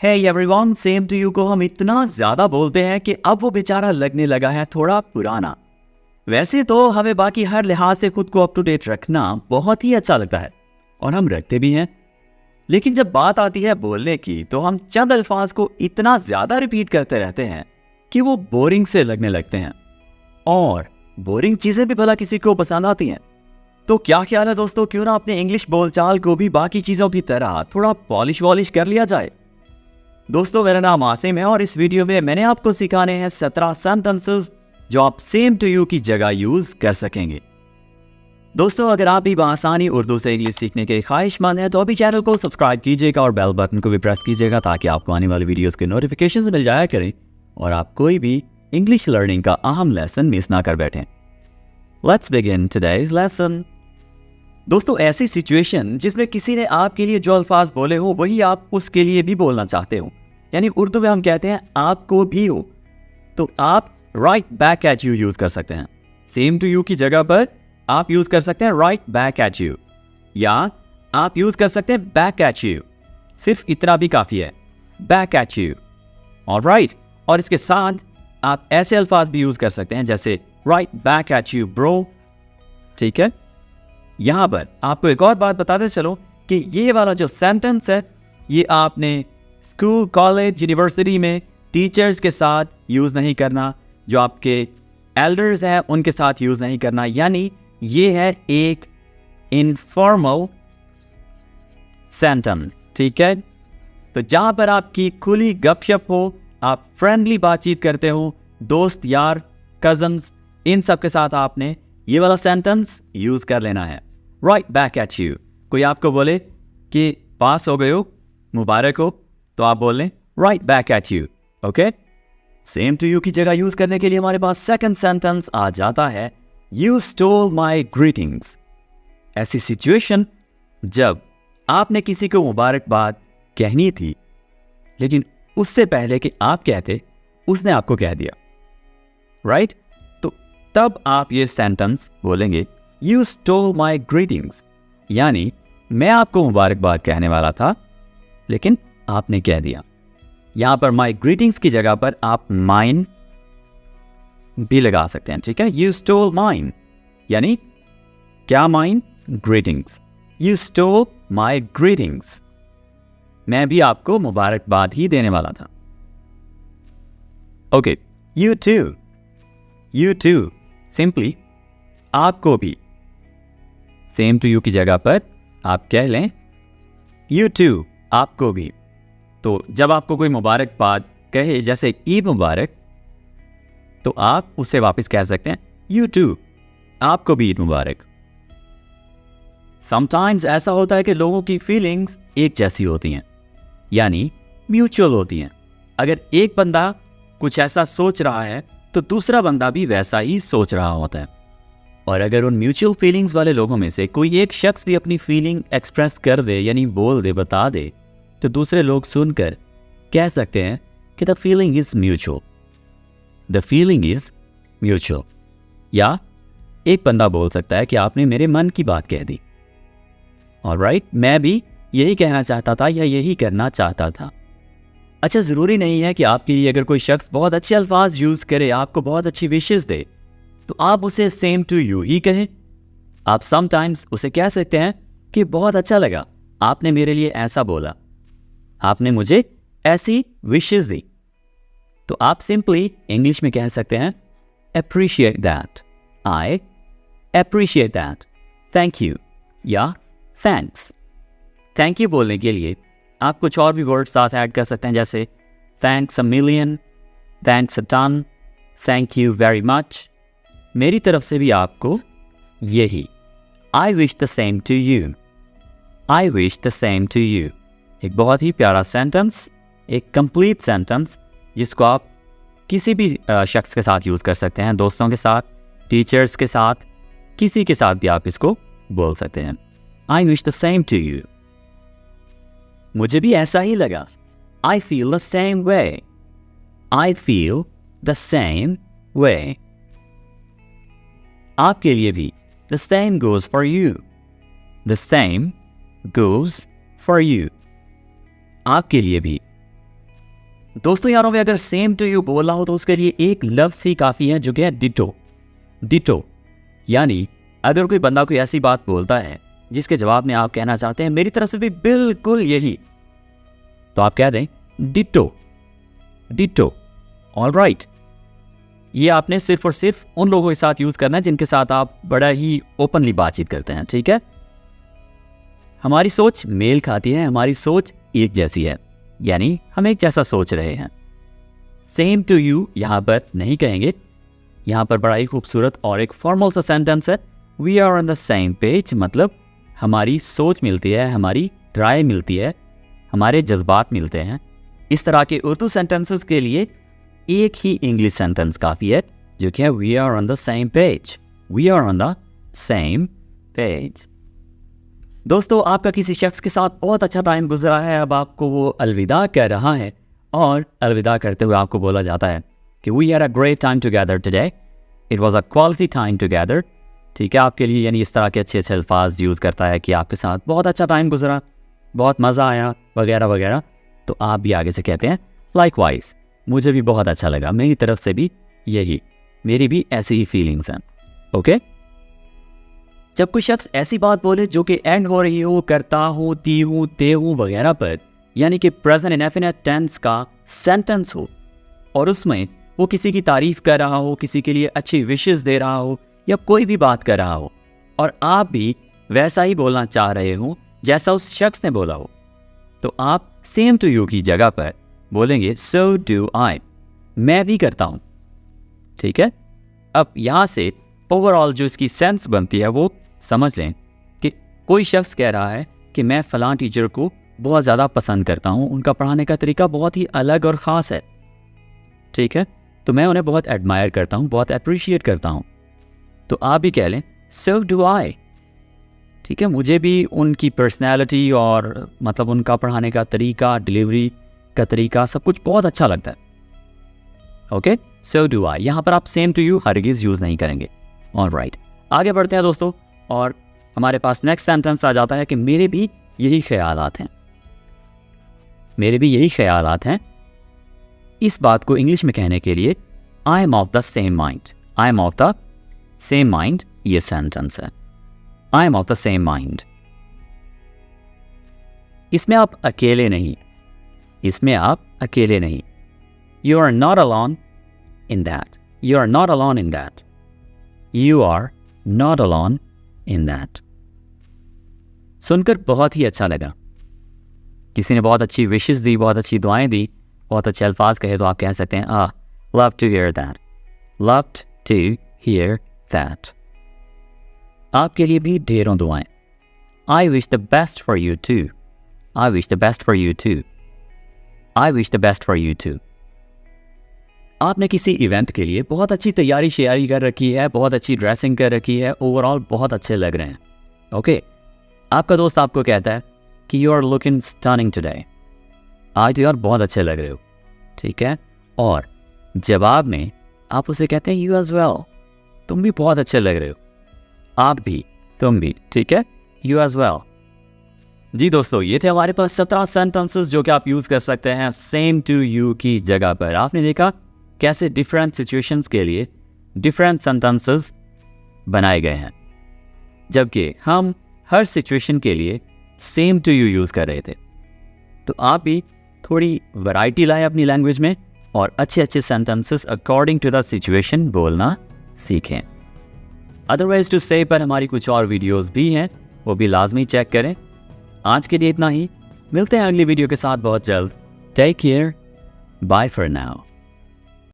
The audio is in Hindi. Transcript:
Hey everyone, same to you को हम इतना ज्यादा बोलते हैं कि अब वो बेचारा लगने लगा है थोड़ा पुराना। वैसे तो हमें बाकी हर लिहाज से खुद को अप टू डेट रखना बहुत ही अच्छा लगता है और हम रखते भी हैं, लेकिन जब बात आती है बोलने की तो हम चंद अल्फाज को इतना ज्यादा रिपीट करते रहते हैं कि वो बोरिंग से लगने लगते हैं। और बोरिंग चीजें भी भला किसी को पसंद आती हैं। तो क्या ख्याल है दोस्तों, क्यों ना अपने इंग्लिश बोलचाल को भी बाकी चीजों की तरह थोड़ा पॉलिश वॉलिश कर लिया जाए। दोस्तों, मेरा नाम आसिम है और इस वीडियो में मैंने आपको सिखाने हैं 17 सेंटेंसेस जो आप सेम टू यू की जगह यूज कर सकेंगे। दोस्तों, अगर आप भी बआसानी उर्दू से इंग्लिश सीखने के ख्वाहिशमंद हैं तो अभी चैनल को सब्सक्राइब कीजिएगा और बेल बटन को भी प्रेस कीजिएगा ताकि आपको आने वाली वीडियोस के नोटिफिकेशंस मिल जाया करें और आप कोई भी इंग्लिश लर्निंग का अहम लेसन मिस ना कर बैठें। Let's begin today's lesson. दोस्तों, ऐसी सिचुएशन जिसमें किसी ने आपके लिए जो अल्फाज बोले हो वही आप उसके लिए भी बोलना चाहते हो, यानी उर्दू में हम कहते हैं आपको भी हो, तो आप right back at you use कर सकते हैं। सेम टू यू की जगह पर आप यूज कर सकते हैं राइट बैक एट यू, या आप यूज कर सकते हैं बैक एट यू। सिर्फ इतना भी काफी है, बैक एट यू। ऑलराइट, और इसके साथ आप ऐसे अल्फाज भी यूज कर सकते हैं जैसे right back at you bro. ठीक है, यहां पर आपको एक और बात बताते चलो कि ये वाला जो सेंटेंस है ये आपने स्कूल, कॉलेज, यूनिवर्सिटी में टीचर्स के साथ यूज नहीं करना, जो आपके एल्डर्स हैं उनके साथ यूज नहीं करना, यानी ये है एक इनफॉर्मल सेंटेंस। ठीक है, तो जहां पर आपकी खुली गपशप हो, आप फ्रेंडली बातचीत करते हो, दोस्त, यार, कजन्स, इन सब के साथ आपने ये वाला सेंटेंस यूज कर लेना है, राइट बैक एट यू। कोई आपको बोले कि पास हो गए हो, मुबारक हो, तो आप बोल लें right back at you. Okay, same to you की जगह यूज करने के लिए हमारे पास सेकंड सेंटेंस आ जाता है यू स्टोल माई ग्रीटिंग्स। ऐसी सिचुएशन जब आपने किसी को मुबारकबाद कहनी थी, लेकिन उससे पहले कि आप कहते उसने आपको कह दिया, राइट? तो तब आप ये सेंटेंस बोलेंगे यू स्टोल माई ग्रीटिंग्स, यानी मैं आपको मुबारकबाद कहने वाला था लेकिन आपने कह दिया। यहां पर माई ग्रीटिंग्स की जगह पर आप माइन भी लगा सकते हैं। ठीक है, यू स्टोल माइन, यानी क्या mine? Greetings. You stole my greetings, मैं भी आपको मुबारकबाद ही देने वाला था। Okay, you too. You too simply आपको भी। सेम टू यू की जगह पर आप कह लें यू टू, आपको भी। तो जब आपको कोई मुबारकबाद कहे जैसे ईद मुबारक, तो आप उससे वापस कह सकते हैं यू टू, आपको भी ईद मुबारक। समटाइम्स ऐसा होता है कि लोगों की फीलिंग्स एक जैसी होती हैं, यानी म्यूचुअल होती हैं। अगर एक बंदा कुछ ऐसा सोच रहा है तो दूसरा बंदा भी वैसा ही सोच रहा होता है। और अगर उन म्यूचुअल फीलिंग्स वाले लोगों में से कोई एक शख्स भी अपनी फीलिंग एक्सप्रेस कर दे, यानी बोल दे, बता दे, तो दूसरे लोग सुनकर कह सकते हैं कि the feeling is mutual, the feeling is mutual. या एक बंदा बोल सकता है कि आपने मेरे मन की बात कह दी, ऑलराइट, मैं भी यही कहना चाहता था या यही करना चाहता था। अच्छा, ज़रूरी नहीं है कि आपके लिए अगर कोई शख्स बहुत अच्छे अल्फाज यूज़ करे, आपको बहुत अच्छी विशेस दे, तो आप उसे सेम टू यू ही कहें। आप समटाइम्स उसे कह सकते हैं कि बहुत अच्छा लगा, आपने मेरे लिए ऐसा बोला, आपने मुझे ऐसी विशेस दी। तो आप सिंपली इंग्लिश में कह सकते हैं appreciate that, I appreciate that, thank you या थैंक्स। थैंक यू बोलने के लिए आप कुछ और भी वर्ड साथ ऐड कर सकते हैं, जैसे thanks a million, thanks a ton, thank you very much. मेरी तरफ से भी आपको यही, I wish the same to you, I wish the same to you. एक बहुत ही प्यारा सेंटेंस, एक कंप्लीट सेंटेंस जिसको आप किसी भी शख्स के साथ यूज़ कर सकते हैं, दोस्तों के साथ, टीचर्स के साथ, किसी के साथ भी आप इसको बोल सकते हैं। I wish the same to you, मुझे भी ऐसा ही लगा, I feel the same way, I feel the same way. आपके लिए भी the same goes for you, the same goes for you. आपके लिए भी दोस्तों यारों में अगर सेम टू यू बोलना हो तो उसके लिए एक लफ्ज़ ही काफ़ी है जो कि है डिटो। डिटो यानी अगर कोई बंदा कोई ऐसी बात बोलता है जिसके जवाब में आप कहना चाहते हैं मेरी तरफ से भी बिल्कुल यही, तो आप कह दें डिटो। डिटो। ऑलराइट। ये आपने सिर्फ और सिर्फ उन लोगों के साथ यूज करना है जिनके साथ आप बड़ा ही ओपनली बातचीत करते हैं, ठीक है। हमारी सोच मेल खाती है, हमारी सोच एक जैसी है, यानी हम एक जैसा सोच रहे हैं। सेम टू यू यहां पर नहीं कहेंगे, यहां पर बड़ा ही खूबसूरत और एक फॉर्मल सा सेंटेंस है, we are on the same page, मतलब हमारी सोच मिलती है, हमारी राय मिलती है, हमारे जज्बात मिलते हैं। इस तरह के उर्दू सेंटेंसेस के लिए एक ही इंग्लिश सेंटेंस काफ़ी है जो कि है we are on the same page. We are on the same page. दोस्तों आपका किसी शख्स के साथ बहुत अच्छा टाइम गुजरा है, अब आपको वो अलविदा कह रहा है और अलविदा करते हुए आपको बोला जाता है कि we had a great time together today, it was a quality time together. ठीक है, आपके लिए यानी इस तरह के अच्छे अच्छे अल्फाज यूज़ करता है कि आपके साथ बहुत अच्छा टाइम गुजरा, बहुत मज़ा आया वगैरह वगैरह। तो आप भी आगे से कहते हैं लाइकवाइज, मुझे भी बहुत अच्छा लगा, मेरी तरफ से भी यही, मेरी भी ऐसी ही फीलिंग्स हैं। ओके। जब कोई शख्स ऐसी बात बोले जो कि एंड हो रही हो करता हूँ, ती हूँ, ते हूँ वगैरह पर, यानी कि प्रेजेंट इंडेफिनिट टेंस का सेंटेंस हो और उसमें वो किसी की तारीफ कर रहा हो, किसी के लिए अच्छी विशेस दे रहा हो या कोई भी बात कर रहा हो और आप भी वैसा ही बोलना चाह रहे हो जैसा उस शख्स ने बोला हो, तो आप सेम टू यू की जगह पर बोलेंगे सो डू आई, मैं भी करता हूं। ठीक है। अब यहां से ओवरऑल जो इसकी सेंस बनती है वो समझ लें कि कोई शख्स कह रहा है कि मैं फलां टीचर को बहुत ज़्यादा पसंद करता हूं, उनका पढ़ाने का तरीका बहुत ही अलग और ख़ास है। ठीक है, तो मैं उन्हें बहुत एडमायर करता हूं, बहुत अप्रिशिएट करता हूं। तो आप भी कह लें सो डू आई। ठीक है, मुझे भी उनकी पर्सनैलिटी और मतलब उनका पढ़ाने का तरीका, डिलीवरी का तरीका, सब कुछ बहुत अच्छा लगता है। Okay, so do I. यहां पर आप सेम टू यू हरगिज़ यूज़ नहीं करेंगे। ऑलराइट, आगे बढ़ते हैं दोस्तों और हमारे पास नेक्स्ट सेंटेंस आ जाता है कि मेरे भी यही ख्यालात हैं। मेरे भी यही ख्यालात हैं। इस बात को इंग्लिश में कहने के लिए I am of the same mind. I am of the same mind ये सेंटेंस है। I am of the same mind. इसमें आप अकेले नहीं, इसमें आप अकेले नहीं। You are not alone in that. You are not alone in that. You are not alone in that. सुनकर बहुत ही अच्छा लगा। किसी ने बहुत अच्छी विशेस दी, बहुत अच्छी दुआएं दी, बहुत अच्छे अल्फाज कहे, तो आप कह सकते हैं love to hear that. Love to hear that. आपके लिए भी ढेरों दुआएं। I wish the best for you too. I wish the best for you too. I wish the best for you too. आपने किसी इवेंट के लिए बहुत अच्छी तैयारी शेयारी कर रखी है, बहुत अच्छी ड्रेसिंग कर रखी है, ओवरऑल बहुत अच्छे लग रहे हैं। ओके, आपका दोस्त आपको कहता है कि you are looking stunning today. आज यार बहुत अच्छे लग रहे हो। ठीक है, और जवाब में आप उसे कहते हैं यू एज वेल, तुम भी बहुत अच्छे लग रहे हो। आप भी, तुम भी। ठीक है, यू एज वेल। जी दोस्तों, ये थे हमारे पास 17 सेंटेंसेस जो कि आप यूज़ कर सकते हैं सेम टू यू की जगह पर। आपने देखा कैसे डिफरेंट सिचुएशंस के लिए डिफरेंट सेंटेंसेस बनाए गए हैं, जबकि हम हर सिचुएशन के लिए सेम टू यू यूज़ कर रहे थे। तो आप भी थोड़ी वैरायटी लाएं अपनी लैंग्वेज में और अच्छे अच्छे sentences according to the situation बोलना सीखें। अदरवाइज टू से पर हमारी कुछ और वीडियोस भी हैं, वो भी लाजमी चेक करें। आज के लिए इतना ही, मिलते हैं अगली वीडियो के साथ बहुत जल्द। Take care, bye for now.